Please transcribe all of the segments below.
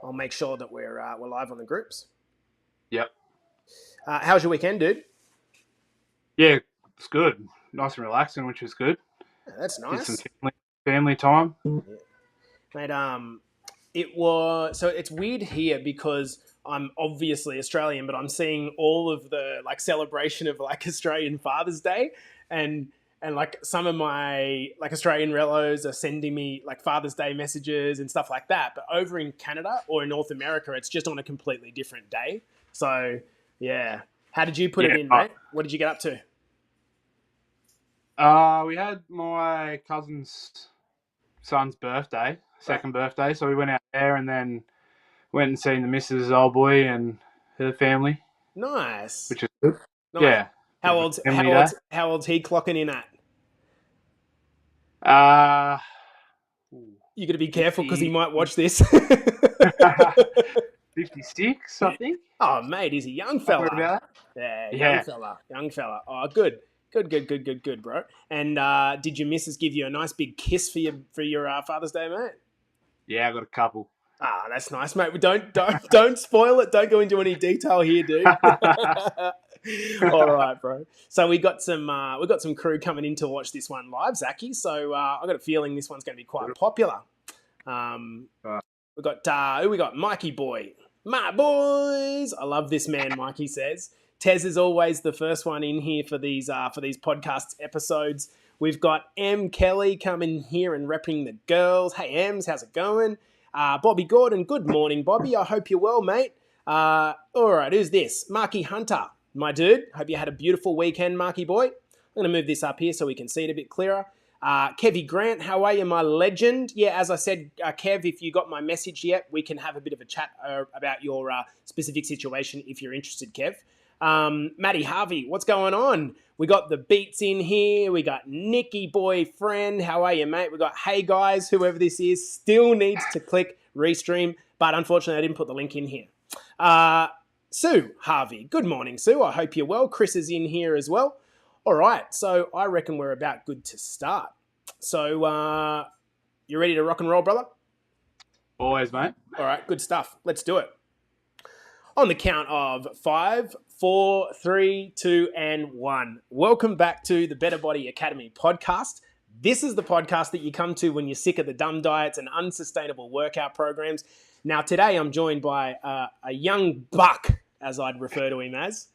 I'll make sure that we're live on the groups. Yep. How was your weekend, dude? Yeah, it's good. Nice and relaxing, which was good. Yeah, that's Did some nice. family time. Mate, it was so it's weird here because I'm obviously Australian, but I'm seeing all of the celebration of Australian Father's Day, and like some of my Australian relos are sending me Father's Day messages and stuff like that. But over in Canada or in North America, it's just on a completely different day. So yeah, how did you put it in, mate? What did you get up to? We had my cousin's son's birthday, second birthday, so we went out there and then went and seen the missus' old boy and her family, Nice, which is good. nice. Yeah, bit How of a old? family day. How old's he clocking in at? Uh, You got to be careful because he 50, might watch this. 56, I think. Oh, mate, he's a young Somewhere fella. about that. Yeah, Yeah. young fella. Oh, good, bro. And did your missus give you a nice big kiss for your Father's Day, mate? Yeah, I got a couple. Ah, that's nice, mate. Don't spoil it. Don't go into any detail here, dude. All right, bro. So we got some crew coming in to watch this one live, Zachy. So I got a feeling this one's going to be quite popular. We got who we got? Mikey boy, my boys. I love this man. Mikey says Tez is always the first one in here for these podcast episodes. We've got M Kelly coming here and repping the girls. Hey Ems, how's it going? Bobby Gordon, good morning, Bobby. I hope you're well, mate. All right, who's this? Marky Hunter, my dude. Hope you had a beautiful weekend, Marky boy. I'm going to move this up here so we can see it a bit clearer. Kevy Grant, how are you, my legend? Yeah, as I said, Kev, if you got my message yet, we can have a bit of a chat about your specific situation if you're interested, Kev. Matty Harvey, what's going on? We got the beats in here. We got Nicky boyfriend. How are you, mate? We got hey guys, whoever this is, still needs to click restream, but unfortunately I didn't put the link in here. Sue Harvey, good morning, Sue. I hope you're well. Chris is in here as well. All right, so I reckon we're about good to start. So you ready to rock and roll, brother? Always, mate. All right, good stuff. Let's do it. On the count of 5, 4, 3, 2, and 1. Welcome back to the Better Body Academy podcast. This is the podcast that you come to when you're sick of the dumb diets and unsustainable workout programs. Now, today I'm joined by a young buck, as I'd refer to him as.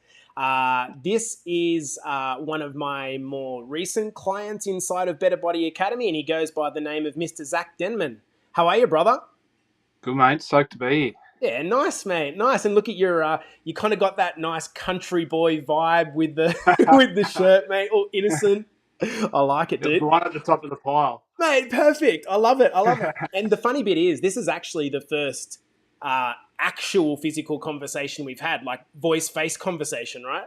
This is one of my more recent clients inside of Better Body Academy, and he goes by the name of Mr. Zach Denman. How are you, brother? Good, mate. Stoked to be here. Yeah, nice, mate. Nice. And look at your, you kind of got that nice country boy vibe with the with the shirt, mate. All innocent. I like it, dude. The one at the top of the pile. Mate, perfect. I love it. And the funny bit is, this is actually the first actual physical conversation we've had, like voice-face conversation, right?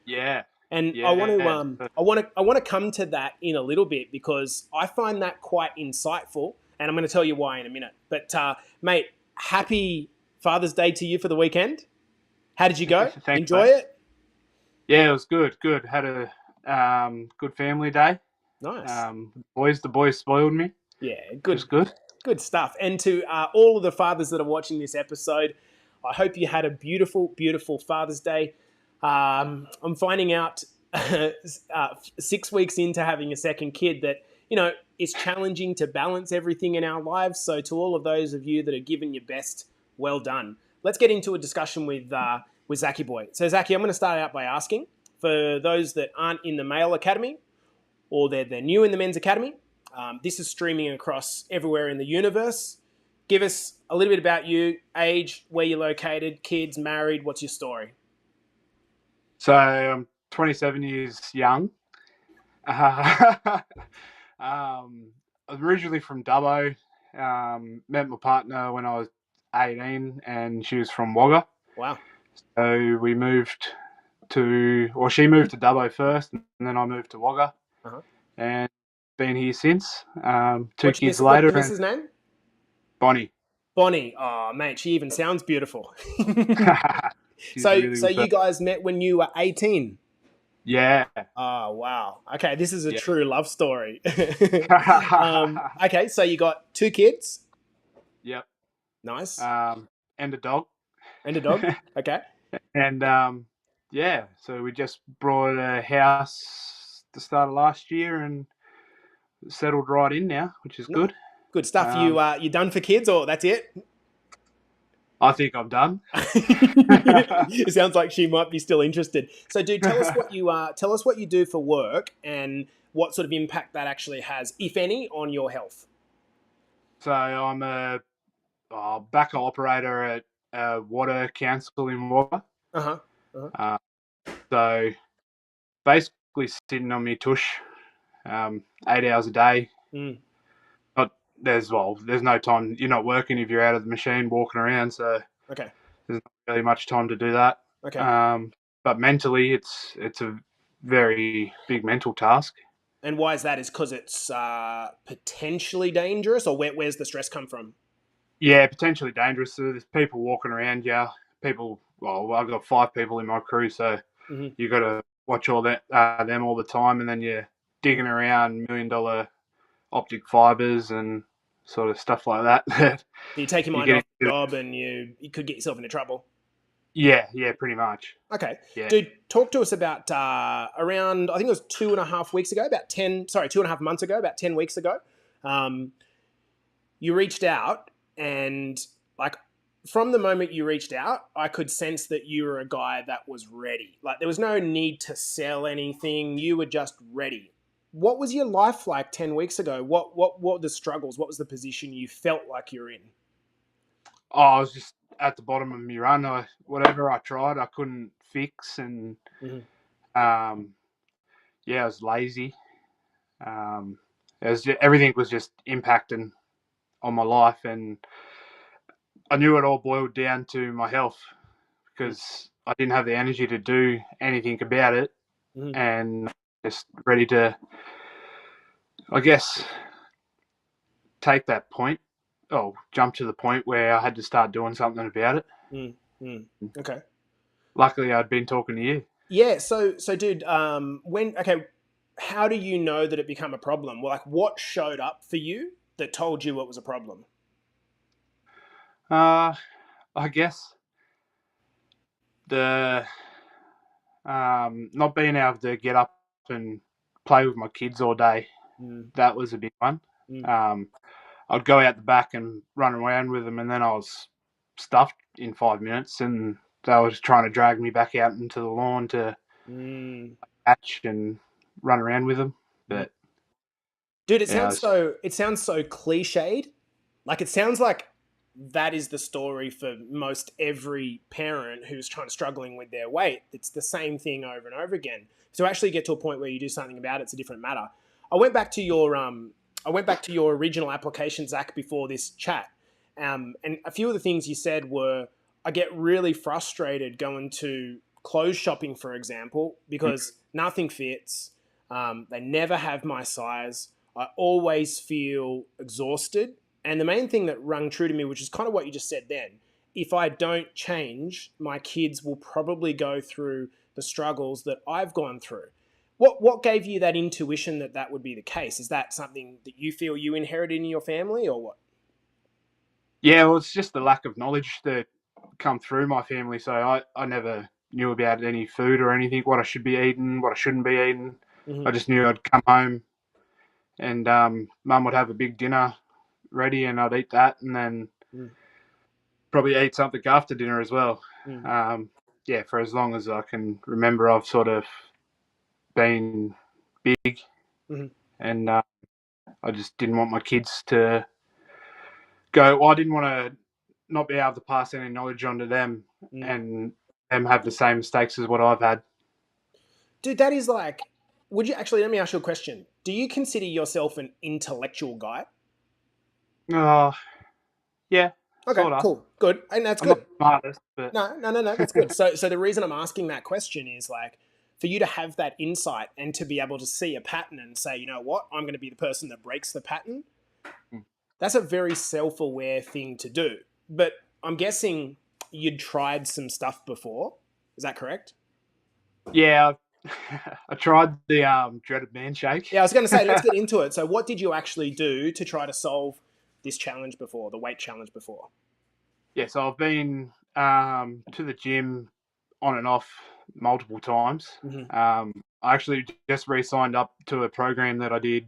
Yeah. And yeah, I want to come to that in a little bit because I find that quite insightful, and I'm going to tell you why in a minute. But mate, happy Father's Day to you for the weekend. How did you go? Thanks, Enjoy mate. it? Yeah, it was good. Good. Had a good family day. Nice. The boys spoiled me. Yeah, good. Just good. Good stuff. And to all of the fathers that are watching this episode, I hope you had a beautiful, beautiful Father's Day. I'm finding out 6 weeks into having a second kid that, you know, it's challenging to balance everything in our lives. So to all of those of you that are giving your best, well done. Let's get into a discussion with Zachy Boy. So Zachy, I'm going to start out by asking, for those that aren't in the male academy or they're new in the men's academy, this is streaming across everywhere in the universe. Give us a little bit about you, age, where you're located, kids, married, what's your story? So I'm 27 years young. I'm originally from Dubbo. Met my partner when I was 18 and she was from Wagga. Wow. So she moved to Dubbo first and then I moved to Wagga. Uh-huh. And been here since. Two What's kids later. What's your name? Bonnie. Bonnie. Oh, mate, she even sounds beautiful. So really you guys met when you were 18? Yeah. Oh, wow. Okay, this is a true love story. Okay, so you got 2 kids? Yep. Nice. And a dog. And a dog. Okay. And yeah, so we just brought a house the start of last year and settled right in now, which is No. good. Good stuff. Um, You done for kids, or that's it? I think I'm done. It sounds like she might be still interested. So, dude, tell us what you do for work and what sort of impact that actually has, if any, on your health. So I'm a backhoe operator at water council in Water. Uh huh. Uh-huh. Uh, so basically sitting on my tush 8 hours a day. Mm. Not there's no time. You're not working if you're out of the machine walking around. So Okay. there's not really much time to do that. Okay. But mentally, it's a very big mental task. And why is that? Is because it's potentially dangerous, or where's the stress come from? Yeah, potentially dangerous. So there's people walking around. Yeah, people. Well, I've got 5 people in my crew, so Mm-hmm. you got to watch all that them all the time, and then you're digging around $1 million optic fibers and sort of stuff like that. So you take your You mind get off the into. job, and you could get yourself into trouble. Yeah, pretty much. Okay, Yeah. dude, talk to us about around. I think it was 2.5 weeks ago, about 2.5 months ago, about 10 weeks ago. Um, you reached out, and like from the moment you reached out, I could sense that you were a guy that was ready. Like there was no need to sell anything. You were just ready. What was your life like 10 weeks ago? What were the struggles? What was the position you felt like you're in? Oh, I was just at the bottom of my run. Whatever I tried, I couldn't fix, and Mm-hmm. um, yeah, I was lazy. Um, everything was just impacting on my life, and I knew it all boiled down to my health because I didn't have the energy to do anything about it, Mm-hmm. and just ready to, I guess, take that point. Oh, jump to the point where I had to start doing something about it. Mm-hmm. Okay. Luckily, I'd been talking to you. Yeah. So, dude, how do you know that it become a problem? Well, like, what showed up for you that told you it was a problem? Uh, I guess the not being able to get up and play with my kids all day, Mm, that was a big one. mm, Um, I'd go out the back and run around with them, and then I was stuffed in 5 minutes, and they were just trying to drag me back out into the lawn to mm, catch and run around with them. mm. But Dude, it yeah, sounds so cliched. Like it sounds like that is the story for most every parent who's struggling with their weight. It's the same thing over and over again. So actually get to a point where you do something about it, it's a different matter. I went back to your original application, Zach, before this chat, and a few of the things you said were, I get really frustrated going to clothes shopping, for example, because nothing fits. They never have my size. I always feel exhausted. And the main thing that rung true to me, which is kind of what you just said then, if I don't change, my kids will probably go through the struggles that I've gone through. What gave you that intuition that that would be the case? Is that something that you feel you inherited in your family, or what? yeah. Well, it's just the lack of knowledge that come through my family. So I never knew about any food or anything, what I should be eating, what I shouldn't be eating. I Mm-hmm. just knew I'd come home and mum would have a big dinner ready, and I'd eat that, and then probably eat something after dinner as well. Mm-hmm. Um, yeah, for as long as I can remember, I've sort of been big, Mm-hmm. and I just didn't want my kids to go. Well, I didn't want to not be able to pass any knowledge on to them, Mm. and them have the same mistakes as what I've had. Dude, that is like, would you actually, let me ask you a question. Do you consider yourself an intellectual guy? Oh, yeah, Okay, sort of. cool, good. And that's I'm not good. the smartest, but No, that's good. So the reason I'm asking that question is like for you to have that insight and to be able to see a pattern and say, you know what, I'm going to be the person that breaks the pattern. That's a very self-aware thing to do. But I'm guessing you'd tried some stuff before. Is that correct? yeah, I tried the dreaded man shake. Yeah, I was going to say, let's get into it. So what did you actually do to try to solve this challenge before, the weight challenge before? Yeah, so I've been to the gym on and off multiple times. Mm-hmm. I actually just re-signed up to a program that I did,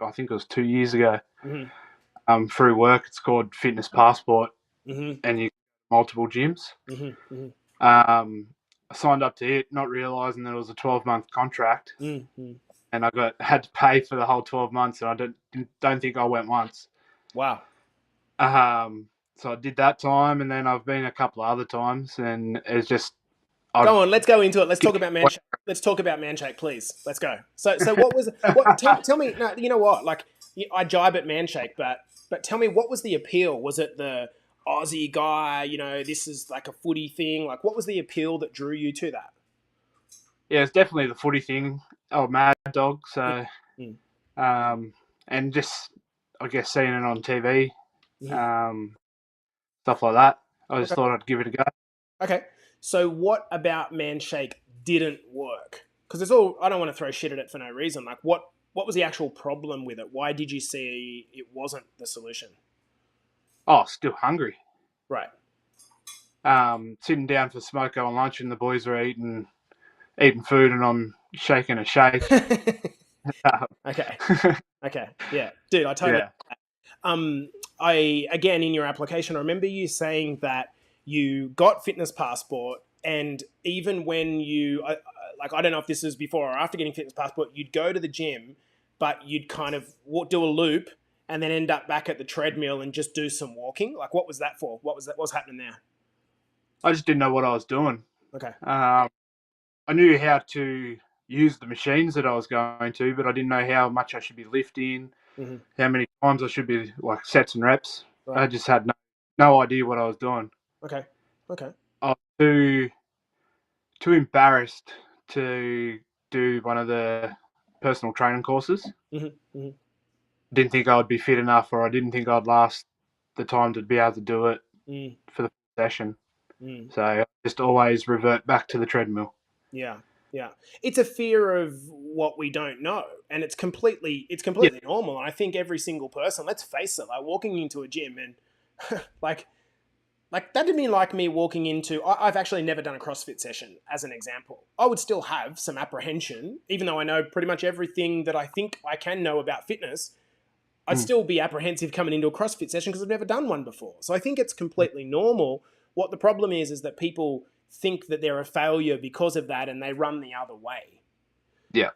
I think it was 2 years ago, Mm-hmm. through work. It's called Fitness Passport, Mm-hmm. and you multiple gyms. Mm-hmm. Mm-hmm. I signed up to it, not realizing that it was a 12-month contract, Mm-hmm. and had to pay for the whole 12 months, and I don't think I went once. Wow. So I did that time, and then I've been a couple of other times, and it's just I've Go on, let's go into it. Let's talk about Manshake. Let's talk about Manshake, please. Let's go. So what was what? Tell me. No, you know what? Like I jibe at Manshake, but tell me, what was the appeal? Was it the Aussie guy? You know, this is like a footy thing. Like, what was the appeal that drew you to that? Yeah, it's definitely the footy thing. Oh, Mad Dog. So, Mm. and just I guess seeing it on TV, Mm. um, stuff like that. I just Okay. thought I'd give it a go. Okay. So what about Manshake didn't work? Because it's all, I don't want to throw shit at it for no reason. Like, what was the actual problem with it? Why did you see it wasn't the solution? Oh, still hungry. Right. Sitting down for smoko on lunch, and the boys are eating food, and I'm shaking a shake. Okay. Okay. Yeah. Dude, I totally. Yeah. I again in your application, I remember you saying that you got fitness passport, and even when you like, I don't know if this was before or after getting fitness passport, you'd go to the gym, but you'd kind of do a loop and then end up back at the treadmill and just do some walking. Like, what was that for? What was that? What's happening there? I just didn't know what I was doing. Okay. I knew how to use the machines that I was going to, but I didn't know how much I should be lifting, Mm-hmm. how many times I should be, like, sets and reps. Right. I just had no idea what I was doing. Okay. Okay. I was too embarrassed to do one of the personal training courses. Mm-hmm. Mm-hmm. Didn't think I would be fit enough, or I didn't think I'd last the time to be able to do it Mm. for the session. Mm. So I just always revert back to the treadmill. Yeah, yeah. It's a fear of what we don't know, and it's completely Yeah, normal. And I think every single person, let's face it, like walking into a gym and like that didn't mean like me walking into. I've actually never done a CrossFit session as an example. I would still have some apprehension, even though I know pretty much everything that I think I can know about fitness. I'd still be apprehensive coming into a CrossFit session because I've never done one before. So I think it's completely normal. What the problem is that people think that they're a failure because of that and they run the other way. yeah,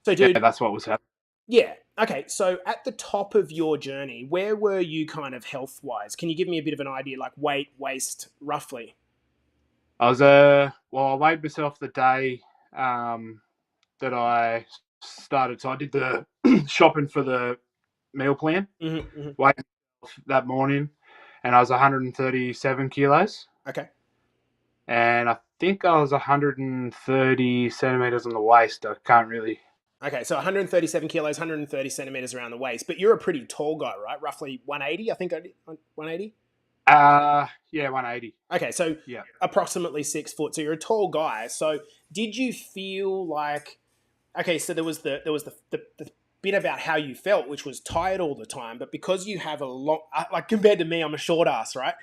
So, yeah. dude, That's what was happening. yeah. Okay. So at the top of your journey, where were you kind of health wise? Can you give me a bit of an idea, like weight, waist, roughly? I was I weighed myself the day that I started. So I did the shopping for the meal plan. Mm-hmm, mm-hmm. Weighed myself that morning, and I was 137 kilos, Okay. and I think I was 130 centimeters on the waist. I can't really. Okay. So 137 kilos, 130 centimeters around the waist, but you're a pretty tall guy, right? Roughly 180, I think. 180. Yeah, 180. Okay, so Yeah. approximately 6 foot. So you're a tall guy. So did you feel like, okay? So there was the bit about how you felt, which was tired all the time, but because you have a long, like compared to me, I'm a short ass, right?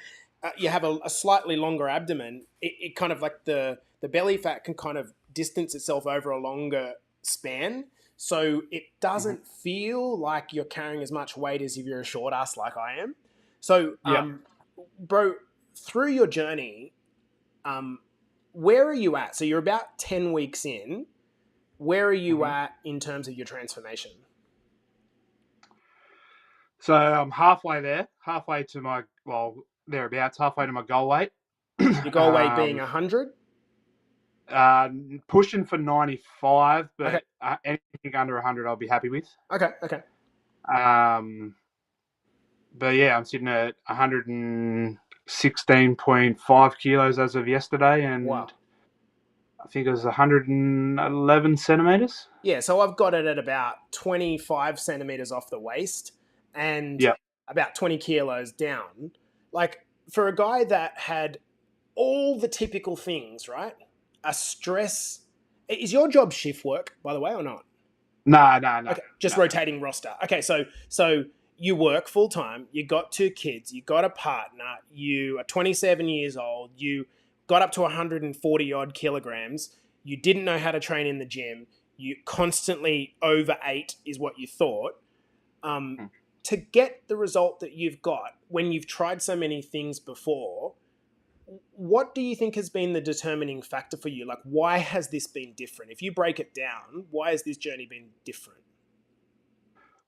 You have a slightly longer abdomen. It kind of like the belly fat can kind of distance itself over a longer span. So it doesn't feel like you're carrying as much weight as if you're a short ass like I am. So, Yeah. bro, through your journey, where are you at? So you're about 10 weeks in. Where are you at in terms of your transformation? So I'm halfway there, halfway to my thereabouts, halfway to my goal weight. Your goal weight being 100? Pushing for 95, Okay. but anything under 100 I'll be happy with. Okay. Okay. But yeah, I'm sitting at 116.5 kilos as of yesterday, and Wow. I think it was 111 centimeters. Yeah. So I've got it at about 25 centimeters off the waist and Yeah. about 20 kilos down. Like, for a guy that had all the typical things, right? A stress. Is your job shift work, by the way, or not? No. Okay, just no. rotating roster. Okay, so you work full time, you got 2 kids, you got a partner, you are 27 years old, you got up to 140 odd kilograms, you didn't know how to train in the gym, you constantly overate, is what you thought. Um, to get the result that you've got when you've tried so many things before, what do you think has been the determining factor for you? Like, why has this been different? If you break it down, why has this journey been different?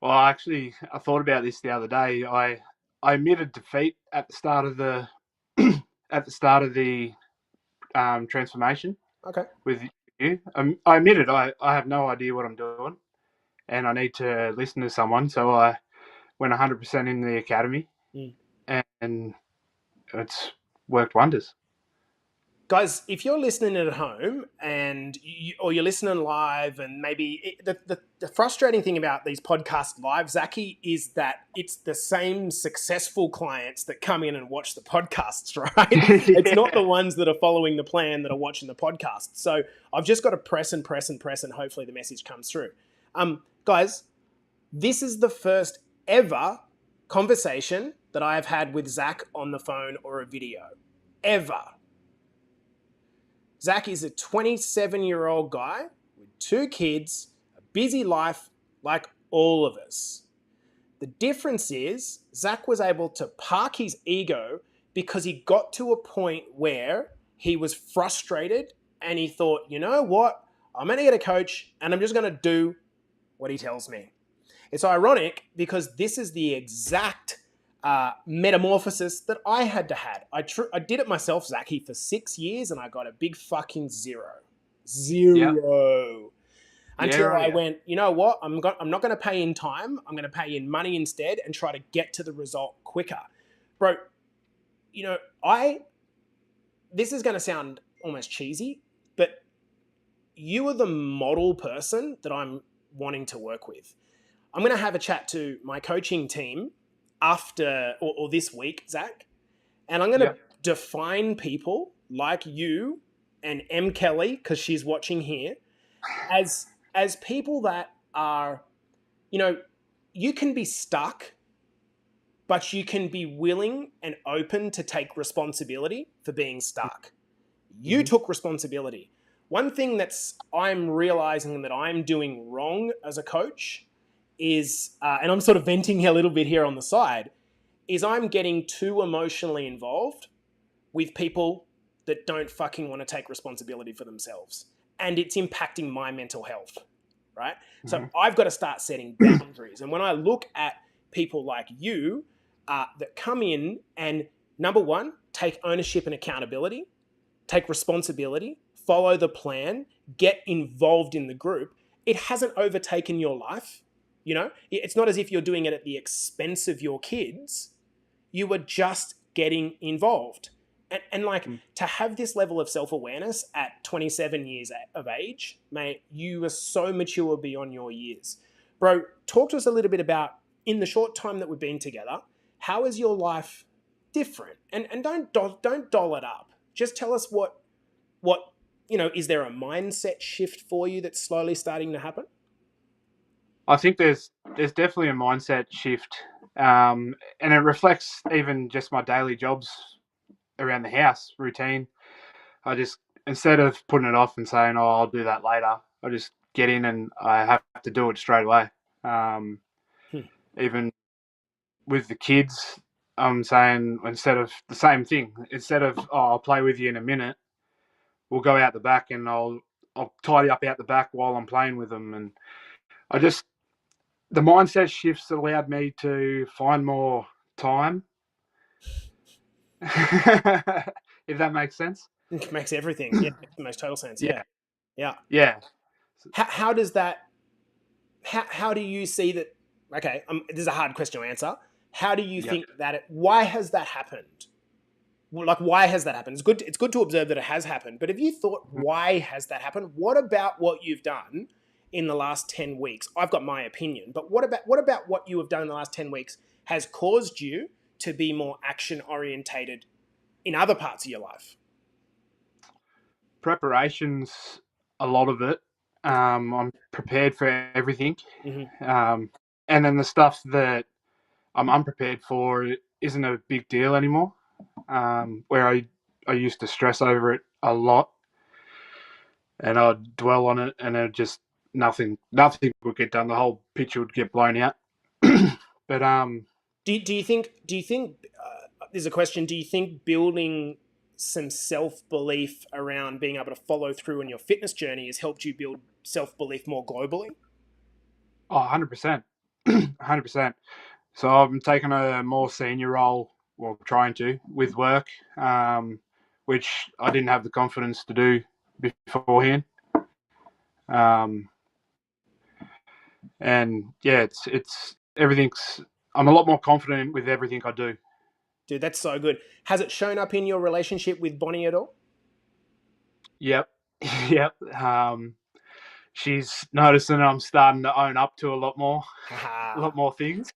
Well, actually, I thought about this the other day. I admitted defeat at the start of the transformation Okay. with you. I admitted I have no idea what I'm doing, and I need to listen to someone. So I went 100% in the academy, Mm. and it's worked wonders. Guys, if you're listening at home or you're listening live, and maybe the frustrating thing about these podcast live, Zachy, is that it's the same successful clients that come in and watch the podcasts, right? It's not the ones that are following the plan that are watching the podcast. So I've just got to press and press and press, and hopefully the message comes through. Guys, this is the first ever conversation that I have had with Zach on the phone or a video, ever. Zach is a 27-year-old guy with 2 kids, a busy life like all of us. The difference is Zach was able to park his ego because he got to a point where he was frustrated and he thought, you know what? I'm going to get a coach and I'm just going to do what he tells me. It's ironic because this is the exact metamorphosis that I had to have. I did it myself, Zachy, for 6 years, and I got a big fucking zero. Until I went, you know what? I'm not going to pay in time. I'm going to pay in money instead and try to get to the result quicker. Bro, you know, this is going to sound almost cheesy, but you are the model person that I'm wanting to work with. I'm going to have a chat to my coaching team after or this week, Zach, and I'm going to define people like you and M. Kelly, because she's watching here, as people that are, you know, you can be stuck, but you can be willing and open to take responsibility for being stuck. You took responsibility. One thing I'm realizing that I'm doing wrong as a coach is, and I'm sort of venting a little bit here on the side, is I'm getting too emotionally involved with people that don't fucking want to take responsibility for themselves. And it's impacting my mental health, right? Mm-hmm. So I've got to start setting boundaries. And when I look at people like you that come in and, number one, take ownership and accountability, take responsibility, follow the plan, get involved in the group, it hasn't overtaken your life. You know, it's not as if you're doing it at the expense of your kids. You were just getting involved. And to have this level of self-awareness at 27 years of age, mate, you are so mature beyond your years. Bro, talk to us a little bit about, in the short time that we've been together, how is your life different? And don't doll it up. Just tell us what, you know, is there a mindset shift for you that's slowly starting to happen? I think there's definitely a mindset shift, and it reflects even just my daily jobs around the house routine. I just, instead of putting it off and saying, "Oh, I'll do that later," I just get in and I have to do it straight away. Even with the kids, I'm saying, instead of the same thing, instead of, "Oh, I'll play with you in a minute," we'll go out the back and I'll tidy up out the back while I'm playing with them. And the mindset shifts allowed me to find more time. If that makes sense. It makes everything. Yeah, it makes total sense. Yeah. How does that? How do you see that? Okay, this is a hard question to answer. How do you think that? Why has that happened? Like, why has that happened? It's good to observe that it has happened. But have you thought, why has that happened? What about what you've done in the last 10 weeks? I've got my opinion, but what about what you have done in the last 10 weeks has caused you to be more action orientated in other parts of your life? Preparation's a lot of it. I'm prepared for everything. And then the stuff that I'm unprepared for isn't a big deal anymore. Where I used to stress over it a lot, and I'd dwell on it, and it just nothing would get done. The whole picture would get blown out. But Do you think there's a question, do you think building some self-belief around being able to follow through on your fitness journey has helped you build self-belief more globally? oh, 100%, 100%. So I'm taking a more senior role, well, trying to with work, which I didn't have the confidence to do beforehand. Um, and yeah, it's everything's. I'm a lot more confident with everything I do. Dude, that's so good. Has it shown up in your relationship with Bonnie at all? Yep, yep. She's noticing I'm starting to own up to a Haha. lot more things.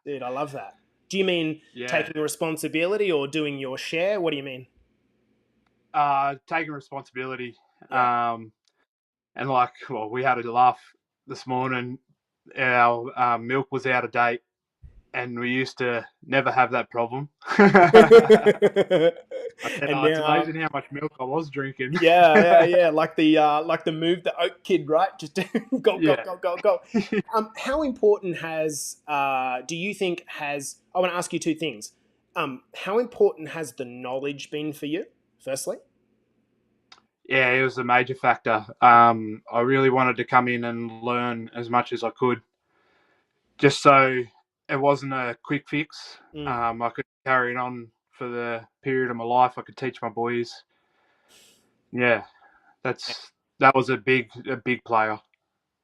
Dude, I love that. Do you mean Yeah, taking responsibility or doing your share? What do you mean? taking responsibility. Yeah. And like, well, we had a laugh this morning. Our milk was out of date, and we used to never have that problem. I said, And "Oh, it's now, amazing how much milk I was drinking." yeah, like the move the oak kid, right? Just go, go, Yeah, go, go, go. How important do you think has? I want to ask you two things. How important has the knowledge been for you? Firstly, yeah, it was a major factor. I really wanted to come in and learn as much as I could, just so it wasn't a quick fix. mm. I could carry it on for the period of my life. I could teach my boys. Yeah, that was a big player.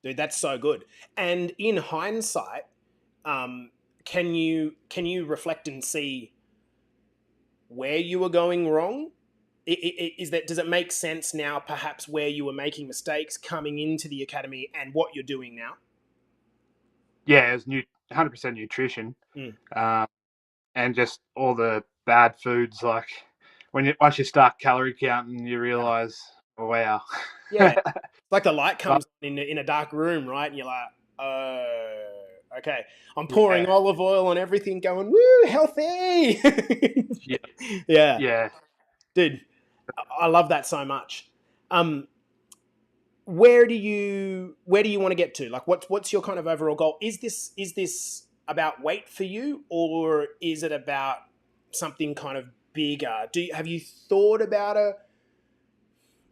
Dude, that's so good. And in hindsight, um, can you reflect and see where you were going wrong? Does it make sense now, perhaps where you were making mistakes coming into the academy and what you're doing now? Yeah, it was 100% nutrition, Mm. um, and just all the bad foods. Like once you start calorie counting, you Yeah, realize, oh, wow. yeah. It's like the light But comes on in a dark room, right? And you're like, oh, okay. I'm pouring yeah, olive oil on everything, going, woo, healthy. yeah, Yeah, yeah, dude, I love that so much. Um, where do you want to get to? Like, what's your kind of overall goal? Is this about weight for you, or is it about something kind of bigger? Have you thought about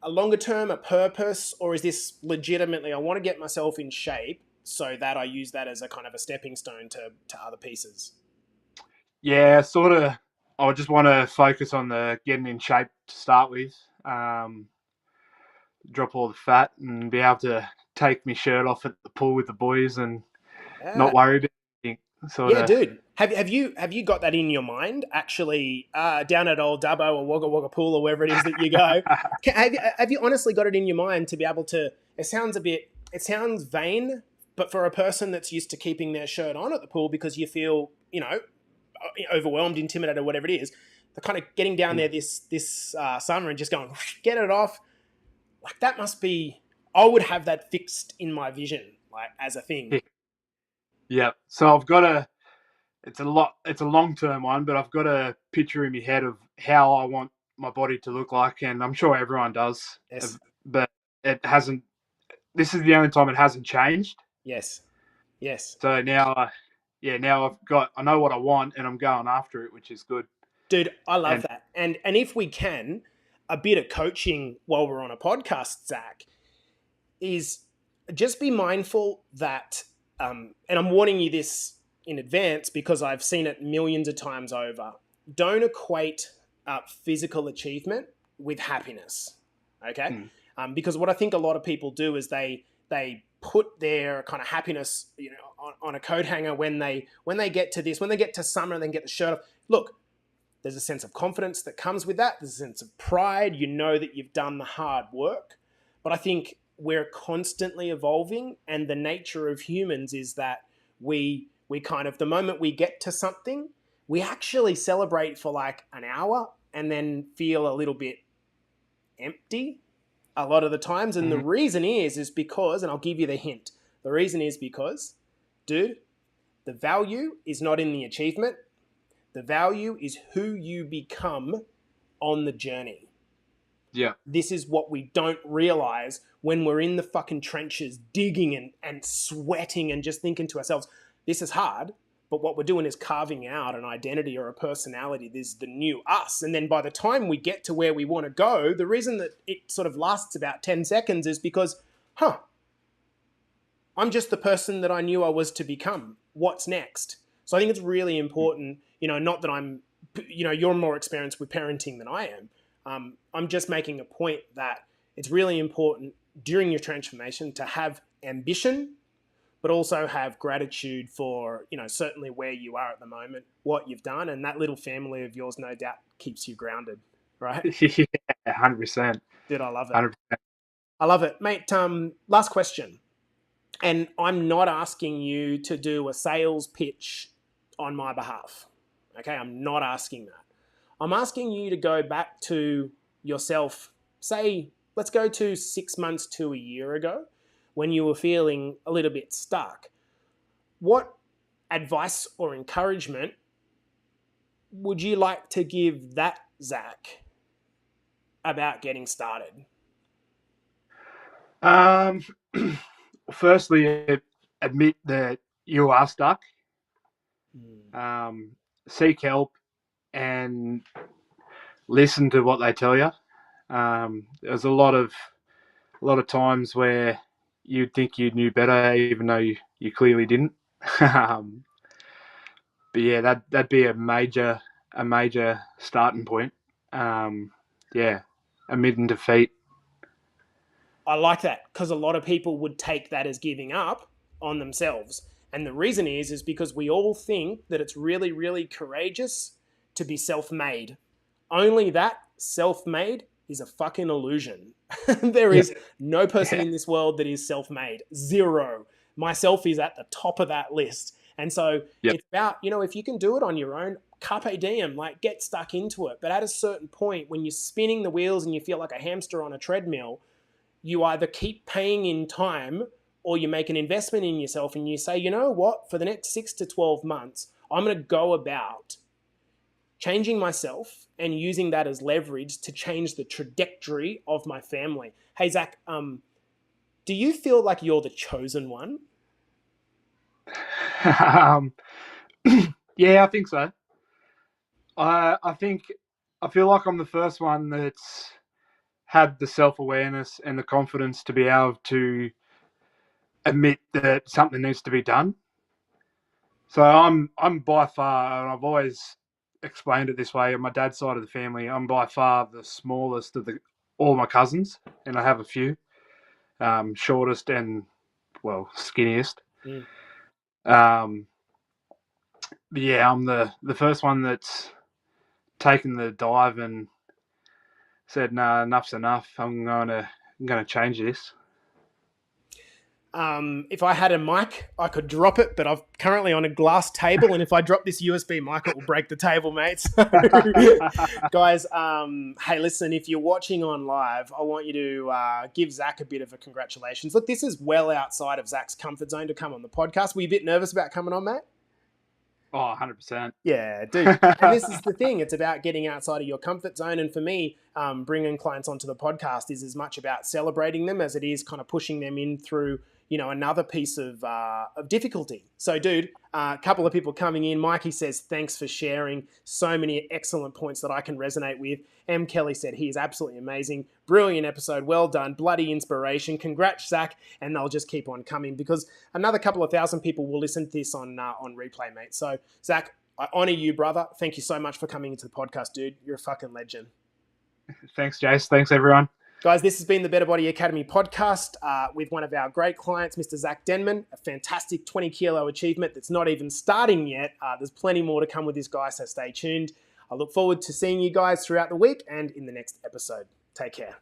a longer term, a purpose, or is this legitimately I want to get myself in shape so that I use that as a kind of a stepping stone to other pieces? yeah. Sort of. I just want to focus on the getting in shape to start with. Um, Drop all the fat and be able to take my shirt off at the pool with the boys and Yeah. not worry about anything. Sort Yeah, of. dude. Have you got that in your mind? Actually, down at old Dubbo or Wagga Wagga Pool or wherever it is that you go, have you honestly got it in your mind to be able to? It sounds vain, but for a person that's used to keeping their shirt on at the pool because you feel, overwhelmed, intimidated, whatever it is, the kind of getting down there this summer and just going get it off, like that must be. I would have that fixed in my vision, like as a thing. Yeah. So I've got a. It's a long term one, but I've got a picture in my head of how I want my body to look like, and I'm sure everyone does. Yes, But it hasn't. This is the only time it hasn't changed. yes, yes. So now, now I know what I want, and I'm going after it, which is good. Dude, I love And that. And if we can, a bit of coaching while we're on a podcast, Zach, is just be mindful that, and I'm warning you this in advance because I've seen it millions of times over. Don't equate physical achievement with happiness. Okay, mm, because what I think a lot of people do is they put their kind of happiness, on a coat hanger when they get to this, when they get to summer and then get the shirt off. Look, there's a sense of confidence that comes with that. There's a sense of pride. You know that you've done the hard work. But I think we're constantly evolving, and the nature of humans is that we kind of, the moment we get to something, we actually celebrate for like an hour and then feel a little bit empty a lot of the times. And the reason is because, and I'll give you the hint. The reason is because, dude, The value is not in the achievement. The value is who you become on the journey. Yeah. This is what we don't realize when we're in the fucking trenches digging and sweating and just thinking to ourselves, this is hard, but what we're doing is carving out an identity or a personality. This is the new us. And then by the time we get to where we want to go, the reason that it sort of lasts about 10 seconds is because, I'm just the person that I knew I was to become. What's next? So I think it's really important, not that I'm, you're more experienced with parenting than I am. I'm just making a point that it's really important during your transformation to have ambition, but also have gratitude for, certainly where you are at the moment, what you've done, and that little family of yours, no doubt, keeps you grounded, right? Yeah, 100%. Dude, I love it. 100%. I love it. Mate, last question. And I'm not asking you to do a sales pitch on my behalf. Okay, I'm not asking that. I'm asking you to go back to yourself, say, let's go to 6 months to a year ago when you were feeling a little bit stuck. What advice or encouragement would you like to give that Zach about getting started? Firstly, admit that you are stuck. Seek help and listen to what they tell you. There's a lot of times where you'd think you knew better, even though you clearly didn't. But yeah, that'd be a major starting point. Admitting defeat. I like that because a lot of people would take that as giving up on themselves. And the reason is because we all think that it's really, really courageous to be self-made. Only that self-made is a fucking illusion. There is no person in this world that is self-made. Zero. Myself is at the top of that list. And so it's about, if you can do it on your own, carpe diem, like get stuck into it. But at a certain point, when you're spinning the wheels and you feel like a hamster on a treadmill, you either keep paying in time or you make an investment in yourself and you say, you know what, for the next 6 to 12 months, I'm going to go about changing myself and using that as leverage to change the trajectory of my family. Hey, Zach, do you feel like you're the chosen one? Yeah, I think so. I feel like I'm the first one that's had the self-awareness and the confidence to be able to admit that something needs to be done. So I'm by far, and I've always explained it this way, on my dad's side of the family, I'm by far the smallest of all my cousins, and I have a few, shortest and, skinniest. I'm the first one that's taken the dive and said, "No, enough's enough. I'm going to change this." If I had a mic, I could drop it, but I'm currently on a glass table, and if I drop this USB mic, it will break the table, mate. So, guys, hey, listen, if you're watching on live, I want you to give Zach a bit of a congratulations. Look, this is well outside of Zach's comfort zone to come on the podcast. Were you a bit nervous about coming on, mate? Oh, 100%. Yeah, dude. And this is the thing. It's about getting outside of your comfort zone. And for me, bringing clients onto the podcast is as much about celebrating them as it is kind of pushing them in through, another piece of difficulty. So, dude, a couple of people coming in. Mikey says, thanks for sharing. So many excellent points that I can resonate with. M. Kelly said, he is absolutely amazing. Brilliant episode. Well done. Bloody inspiration. Congrats, Zach. And they'll just keep on coming because another couple of thousand people will listen to this on replay, mate. So, Zach, I honor you, brother. Thank you so much for coming into the podcast, dude. You're a fucking legend. Thanks, Jace. Thanks, everyone. Guys, this has been the Better Body Academy podcast with one of our great clients, Mr. Zach Denman, a fantastic 20-kilo achievement that's not even starting yet. There's plenty more to come with this guy, so stay tuned. I look forward to seeing you guys throughout the week and in the next episode. Take care.